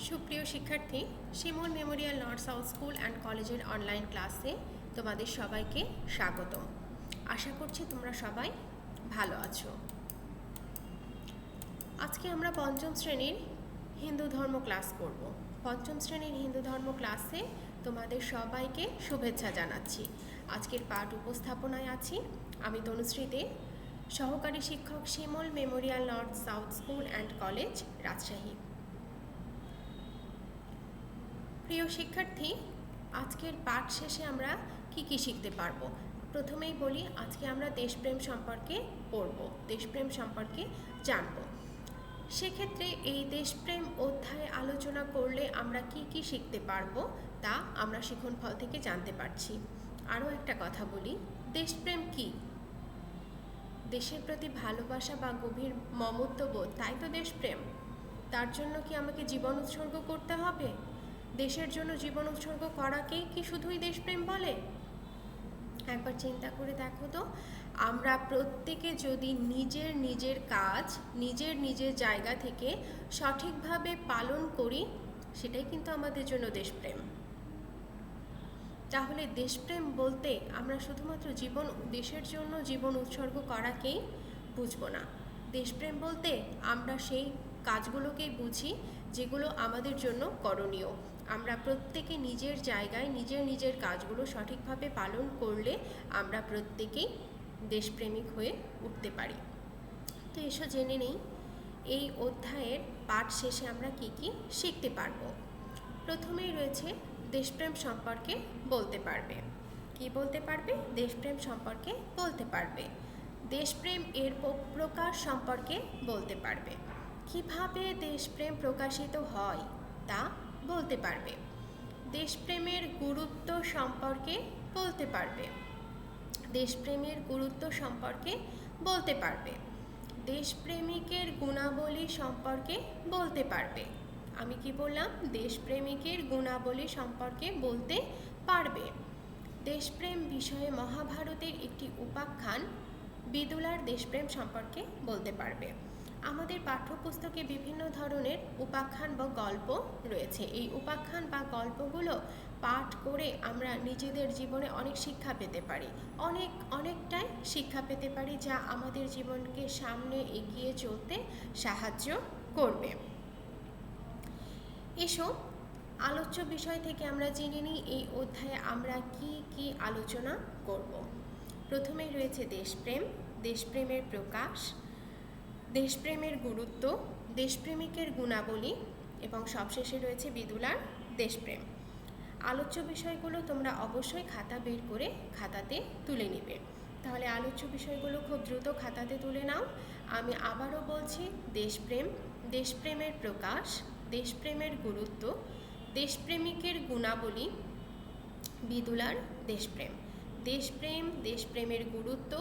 সুপ্রিয় শিক্ষার্থী, Shimul memorial north south school and কলেজের অনলাইন ক্লাসে তোমাদের সবাইকে স্বাগতম। আশা করছি তোমরা সবাই ভালো আছো। আজকে আমরা পঞ্চম শ্রেণীর হিন্দু ধর্ম ক্লাস করব। পঞ্চম শ্রেণীর হিন্দু ধর্ম ক্লাসে তোমাদের সবাইকে শুভেচ্ছা জানাচ্ছি। আজকের পাঠ উপস্থাপনায় আছি আমি তনুশ্রী দে, সহকারী শিক্ষক, Shimul memorial north south school and college, Rajshahi. প্রিয় শিক্ষার্থী, আজকের পাঠ শেষে আমরা কি শিখতে পারবো? প্রথমেই বলি, আজকে আমরা দেশপ্রেম সম্পর্কে পড়ব, দেশপ্রেম সম্পর্কে জানব। সেক্ষেত্রে এই দেশপ্রেম অধ্যায়ে আলোচনা করলে আমরা কি শিখতে পারবো তা আমরা শিক্ষণফল থেকে জানতে পারছি। আরও একটা কথা বলি, দেশপ্রেম কি? দেশের প্রতি ভালোবাসা বা গভীর মমত্ববোধ, তাই তো দেশপ্রেম। তার জন্য কি আমাকে জীবন উৎসর্গ করতে হবে? দেশের জন্য জীবন উৎসর্গ করাকেই কি শুধুই দেশপ্রেম বলে? একবার চিন্তা করে দেখো তো, আমরা প্রত্যেকে যদি নিজের কাজ নিজের জায়গা থেকে সঠিকভাবে পালন করি, সেটাই কিন্তু আমাদের জন্য দেশপ্রেম। তাহলে দেশপ্রেম বলতে আমরা শুধুমাত্র দেশের জন্য জীবন উৎসর্গ করাকেই বুঝবো না। দেশপ্রেম বলতে আমরা সেই কাজগুলোকেই বুঝি যেগুলো আমাদের জন্য করণীয়। আমরা প্রত্যেকে নিজের জায়গায় নিজের কাজগুলো সঠিকভাবে পালন করলে আমরা প্রত্যেকেই দেশপ্রেমিক হয়ে উঠতে পারি। তো এসো জেনে নেই এই অধ্যায়ের পাঠ শেষে আমরা কি শিখতে পারবো। প্রথমেই রয়েছে দেশপ্রেম সম্পর্কে বলতে পারবে। কি বলতে পারবে? দেশপ্রেম সম্পর্কে বলতে পারবে। দেশপ্রেম এর প্রকাশ সম্পর্কে বলতে পারবে। কিভাবে দেশপ্রেম প্রকাশিত হয় তা বলতে পারবে। দেশপ্রেমের গুরুত্ব সম্পর্কে বলতে পারবে। দেশপ্রেমের গুরুত্ব সম্পর্কে বলতে পারবে। দেশপ্রেমিকের গুণাবলী সম্পর্কে বলতে পারবে। আমি কি বললাম? দেশপ্রেমিকের গুণাবলী সম্পর্কে বলতে পারবে। দেশপ্রেম বিষয়ে মহাভারতের একটি উপাখ্যান বিদুলার দেশপ্রেম সম্পর্কে বলতে পারবে। আমাদের পাঠ্যপুস্তকে বিভিন্ন ধরনের উপাখ্যান বা গল্প রয়েছে। এই উপাখ্যান বা গল্পগুলো পাঠ করে আমরা নিজেদের জীবনে অনেক শিক্ষা পেতে পারি, অনেকটাই শিক্ষা পেতে পারি, যা আমাদের জীবনকে সামনে এগিয়ে চলতে সাহায্য করবে। এসো আলোচ্য বিষয় থেকে আমরা জেনে নিই এই অধ্যায়ে আমরা কি আলোচনা করব। প্রথমেই রয়েছে দেশপ্রেম, দেশপ্রেমের প্রকাশ, দেশপ্রেমের গুরুত্ব, দেশপ্রেমিকের গুণাবলী এবং সবশেষে রয়েছে বিদুলার দেশপ্রেম। আলোচ্য বিষয়গুলো তোমরা অবশ্যই খাতা বের করে খাতাতে তুলে নেবে। তাহলে আলোচ্য বিষয়গুলো খুব দ্রুত খাতাতে তুলে নাও। আমি আবারও বলছি, দেশপ্রেম, দেশপ্রেমের প্রকাশ, দেশপ্রেমের গুরুত্ব, দেশপ্রেমিকের গুণাবলী, বিদুলার দেশপ্রেম। দেশপ্রেম, দেশপ্রেমের গুরুত্ব,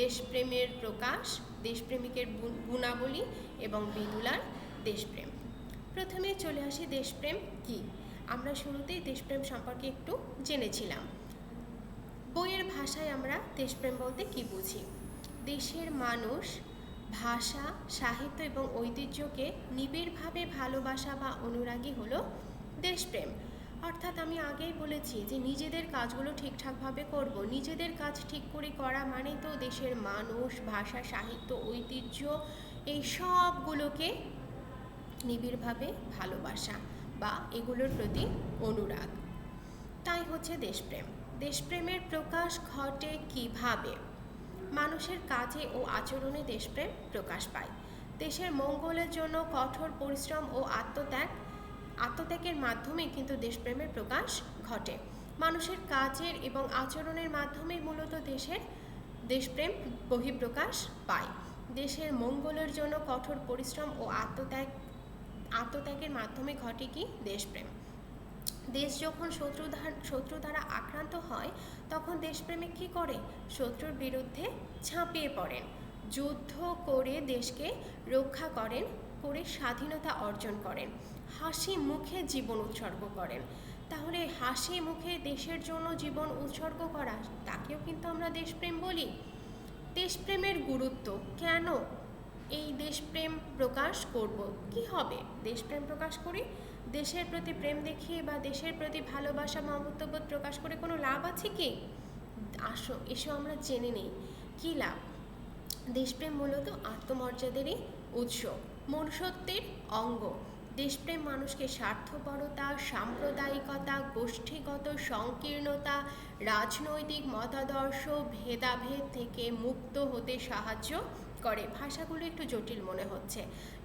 দেশপ্রেমের প্রকাশ, দেশপ্রেমিকের গুণাবলী এবং বিদুলার দেশপ্রেম। প্রথমে চলে আসি দেশপ্রেম কি। আমরা শুরুতেই দেশপ্রেম সম্পর্কে একটু জেনেছিলাম। বইয়ের ভাষায় আমরা দেশপ্রেম বলতে কি বুঝি? দেশের মানুষ ভাষা, সাহিত্য এবং ঐতিহ্যকে নিবিড়ভাবে ভালোবাসা বা অনুরাগী হলো দেশপ্রেম। অর্থাৎ আমি আগেই বলেছি যে নিজেদের কাজগুলো ঠিকঠাকভাবে করব। নিজেদের কাজ ঠিক করে করা মানে তো দেশের মানুষ, ভাষা, সাহিত্য, ঐতিহ্য এই সবগুলোকে নিবিড়ভাবে ভালোবাসা বা এগুলোর প্রতি অনুরাগ, তাই হচ্ছে দেশপ্রেম। দেশপ্রেমের প্রকাশ ঘটে কিভাবে? মানুষের কাজে ও আচরণে দেশপ্রেম প্রকাশ পায়। দেশের মঙ্গলের জন্য কঠোর পরিশ্রম ও আত্মত্যাগের মাধ্যমে কিন্তু দেশপ্রেমের প্রকাশ ঘটে। মানুষের কাজের এবং আচরণের মাধ্যমে মূলত দেশপ্রেম বহিঃপ্রকাশ পায়। দেশের মঙ্গলের জন্য কঠোর পরিশ্রম ও আত্মত্যাগের মাধ্যমে ঘটে কি? দেশপ্রেম। দেশ যখন শত্রু দ্বারা আক্রান্ত হয়, তখন দেশপ্রেমিক কি করে? শত্রুর বিরুদ্ধে ঝাঁপিয়ে পড়েন, যুদ্ধ করে দেশকে রক্ষা করেন, করে স্বাধীনতা অর্জন করেন, হাসি মুখে জীবন উৎসর্গ করেন। তাহলে হাসি মুখে দেশের জন্য জীবন উৎসর্গ করা, তাকেও কিন্তু আমরা দেশপ্রেম বলি। দেশপ্রেমের গুরুত্ব কেন এই দেশপ্রেম প্রকাশ করব? কি হবে দেশপ্রেম প্রকাশ করি? দেশের প্রতি প্রেম দেখিয়ে বা দেশের প্রতি ভালোবাসা মমত্ববোধ প্রকাশ করে কোনো লাভ আছে কি? আসো এসো আমরা জেনে নিই কী লাভ। দেশপ্রেম মূলত আত্মমর্যাদারই উৎস, মনুষ্যত্বের অঙ্গ। দেশপ্রেম মানুষকে স্বার্থপরতা, সাম্প্রদায়িকতা, গোষ্ঠীগত সংকীর্ণতা, রাজনৈতিক মতাদর্শ, ভেদাভেদ থেকে মুক্ত হতে সাহায্য করে। ভাষাগুলো একটু জটিল মনে হচ্ছে,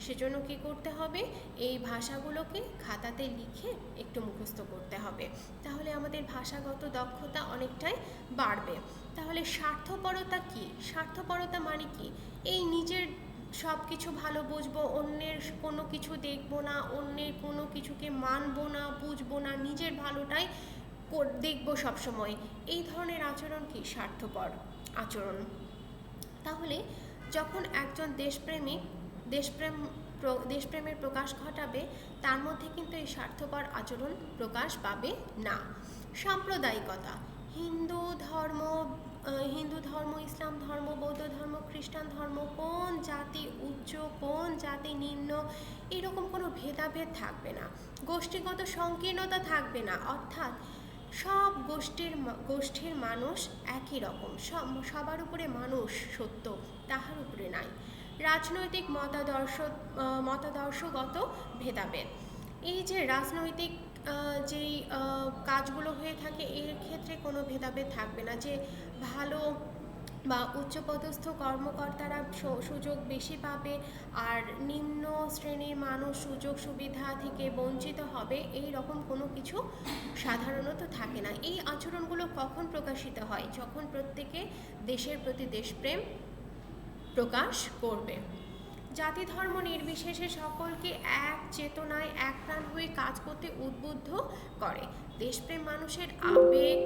সেজন্য কী করতে হবে, এই ভাষাগুলোকে খাতাতে লিখে একটু মুখস্থ করতে হবে, তাহলে আমাদের ভাষাগত দক্ষতা অনেকটাই বাড়বে। তাহলে স্বার্থপরতা কি? স্বার্থপরতা মানে কি? এই নিজের সব কিছু ভালো বুঝবো, অন্যের কোনো কিছু দেখবো না, অন্যের কোনো কিছুকে মানবো না, বুঝবো না, নিজের ভালোটাই দেখবো সবসময়, এই ধরনের আচরণ কি? স্বার্থপর আচরণ। তাহলে যখন একজন দেশপ্রেমের প্রকাশ ঘটাবে, তার মধ্যে কিন্তু এই স্বার্থপর আচরণ প্রকাশ পাবে না। সাম্প্রদায়িকতা, হিন্দু ধর্ম, ইসলাম ধর্ম, বৌদ্ধ ধর্ম, খ্রিস্টান ধর্ম, কোন জাতি উচ্চ, কোন জাতি নিম্ন, এরকম কোনো ভেদাভেদ থাকবে না। গোষ্ঠীগত সংকীর্ণতা থাকবে না, অর্থাৎ সব গোষ্ঠীর মানুষ একই রকম, সবার উপরে মানুষ সত্য, তাহার উপরে নাই। রাজনৈতিক মতাদর্শগত ভেদাভেদ, এই যে রাজনৈতিক যেই কাজগুলো হয়ে থাকে, এর ক্ষেত্রে কোনো ভেদাভেদ থাকবে না, যে ভালো বা উচ্চপদস্থ কর্মকর্তারা সুযোগ বেশি পাবে আর নিম্ন শ্রেণীর মানুষ সুযোগ সুবিধা থেকে বঞ্চিত হবে, এই রকম কোনো কিছু সাধারণত থাকে না। এই আচরণগুলো কখন প্রকাশিত হয়? যখন প্রত্যেকে দেশের প্রতি দেশপ্রেম প্রকাশ করবে। জাতি ধর্ম নির্বিশেষে সকলকে এক চেতনায় এক প্রাণ হয়ে কাজ করতে উদ্বুদ্ধ করে। দেশপ্রেম মানুষের আবেগ,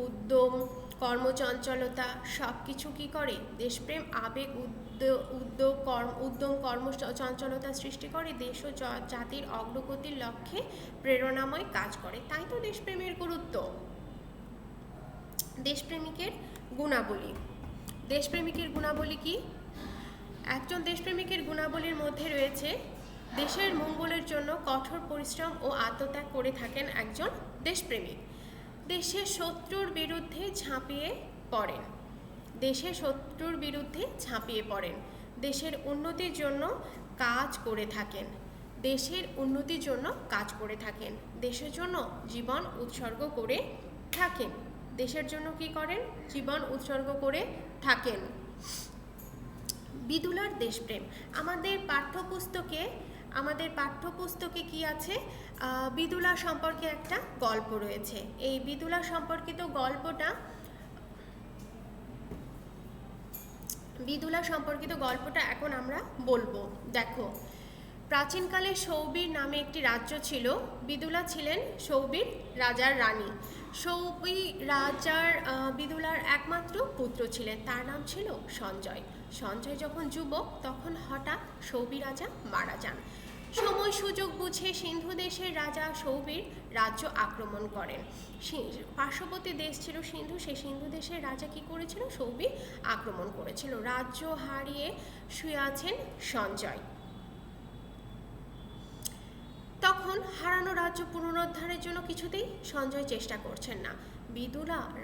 উদ্যম, কর্মচঞ্চলতা সব কিছু কী করে? দেশপ্রেম আবেগ, উদ্যম, কর্মচঞ্চলতা সৃষ্টি করে, দেশ ও জাতির অগ্রগতির লক্ষ্যে প্রেরণাময় কাজ করে। তাই তো দেশপ্রেমের গুরুত্ব। দেশপ্রেমিকের গুণাবলী কি? একজন দেশপ্রেমিকের গুণাবলীর মধ্যে রয়েছে, দেশের মঙ্গলের জন্য কঠোর পরিশ্রম ও আত্মত্যাগ করে থাকেন একজন দেশপ্রেমিক। দেশের শত্রুর বিরুদ্ধে ঝাঁপিয়ে পড়েন। দেশের উন্নতির জন্য কাজ করে থাকেন। দেশের জন্য জীবন উৎসর্গ করে থাকেন। দেশের জন্য কি করেন? জীবন উৎসর্গ করে থাকেন। বিদুলার দেশপ্রেম, আমাদের পাঠ্যপুস্তকে কি আছে? বিদুলা সম্পর্কে একটা গল্প রয়েছে। এই বিদুলা সম্পর্কিত গল্পটা এখন আমরা বলবো। দেখো, প্রাচীনকালে সৌবীর নামে একটি রাজ্য ছিল। বিদুলা ছিলেন সৌবীর রাজার রানী। বিদুলার একমাত্র পুত্র ছিলেন, তার নাম ছিল সঞ্জয়। সঞ্জয় যখন যুবক, তখন হঠাৎ সৌবী রাজা মারা যান। সময় সুযোগ বুঝে সিন্ধু দেশের রাজা সৌবীর রাজ্য আক্রমণ করেন। পার্শ্ববর্তী দেশ ছিল সিন্ধু, সেই সিন্ধু দেশের রাজা কি করেছিল? সৌবীর আক্রমণ করেছিল। রাজ্য হারিয়ে শুয়ে আছেন সঞ্জয়। তখন হারানো রাজ্য পুনরুদ্ধারের জন্য কিছুতেই সঞ্জয় চেষ্টা করছেন না।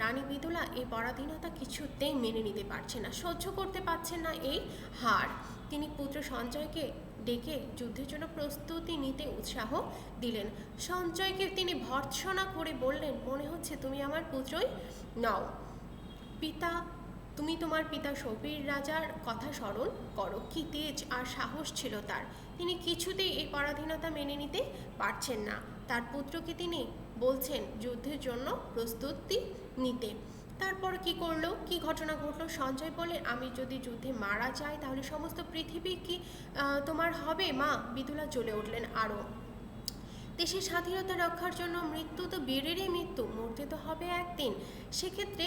রানী বিদুলা এই পরাধীনতা কিছুতেই মেনে নিতে পারছেন না, সহ্য করতে পারছেন না এই হার। তিনি পুত্র সঞ্জয়কে ডেকে যুদ্ধের জন্য প্রস্তুতি নিতে উৎসাহ দিলেন। সঞ্জয়কে তিনি ভর্ৎসনা করে বললেন, মনে হচ্ছে তুমি আমার পুত্রই নও। তুমি তোমার পিতা সৌবীর রাজার কথা স্মরণ করো, কি তেজ আর সাহস ছিল তার। তিনি কিছুতেই এই পরাধীনতা মেনে নিতে পারছেন না। তার পুত্রকে তিনি বলছেন যুদ্ধের জন্য প্রস্তুতি নিতে। তারপর কি ঘটনা ঘটলো? সঞ্জয় বলে, আমি যদি যুদ্ধে মারা যাই তাহলে সমস্ত পৃথিবী কি তোমার হবে মা? বিদুলা জ্বলে উঠলেন আরও। দেশের স্বাধীনতা রক্ষার জন্য মৃত্যু তো বীরেরই মৃত্যু, মরতে তো হবে একদিন। সেক্ষেত্রে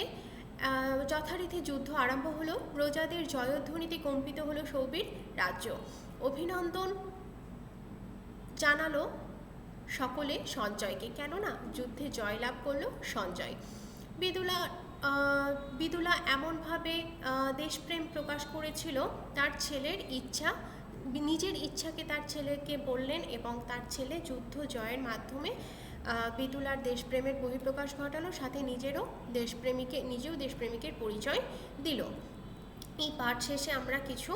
যথারীতি যুদ্ধ আরম্ভ হলো। প্রজাদের জয়ধ্বনিতে কম্পিত হলো সৌবীর রাজ্য। অভিনন্দন জানালো সকলে সঞ্জয়কে, কেননা যুদ্ধে জয়লাভ করলো সঞ্জয়। বিদুলা বিদুলা এমনভাবে দেশপ্রেম প্রকাশ করেছিল, তার ছেলের ইচ্ছা, নিজের ইচ্ছাকে তার ছেলেকে বললেন এবং তার ছেলে যুদ্ধ জয়ের মাধ্যমে বিদুলার দেশপ্রেমের বহিঃপ্রকাশ ঘটালো, সাথে নিজেও দেশপ্রেমিকের পরিচয় দিল। এই পাঠ শেষে আমরা কিছু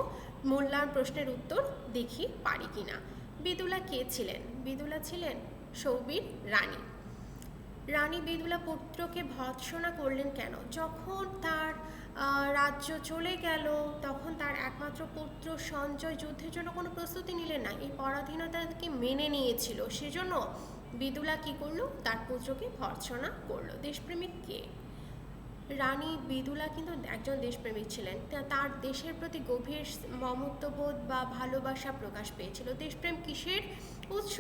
মূল্যায়ন প্রশ্নের উত্তর দেখি পারি কিনা। বিদুলা কে ছিলেন? বিদুলা ছিলেন সৌবীর রানী। রানী বিদুলা পুত্রকে ভর্ৎসনা করলেন কেন? যখন তার রাজ্য চলে গেল তখন তার একমাত্র পুত্র সঞ্জয় যুদ্ধের জন্য কোনো প্রস্তুতি নিলেন না, এই পরাধীনতাকে মেনে নিয়েছিল, সেজন্য বিদুলা কি করলো? তার পুত্রকে ভর্ৎসনা করলো। দেশপ্রেমিক কে? রানী বিদুলা কিন্তু একজন দেশপ্রেমিক ছিলেন, তার দেশের প্রতি গভীর মমত্ববোধ বা ভালোবাসা প্রকাশ পেয়েছিল। দেশপ্রেম কিসের উৎস?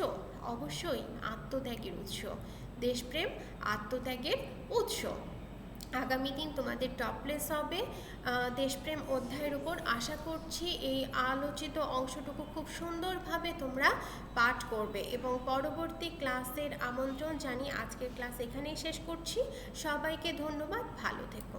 অবশ্যই আত্মত্যাগের উৎস। দেশপ্রেম আত্মত্যাগের উৎস। আগামী দিন তোমাদের টপলেস হবে দেশপ্রেম অধ্যায়ের উপর। আশা করছি এই আলোচিত অংশটুকু খুব সুন্দরভাবে তোমরা পাঠ করবে এবং পরবর্তী ক্লাসের আমন্ত্রণ জানিয়ে আজকের ক্লাস এখানেই শেষ করছি। সবাইকে ধন্যবাদ, ভালো থেকো।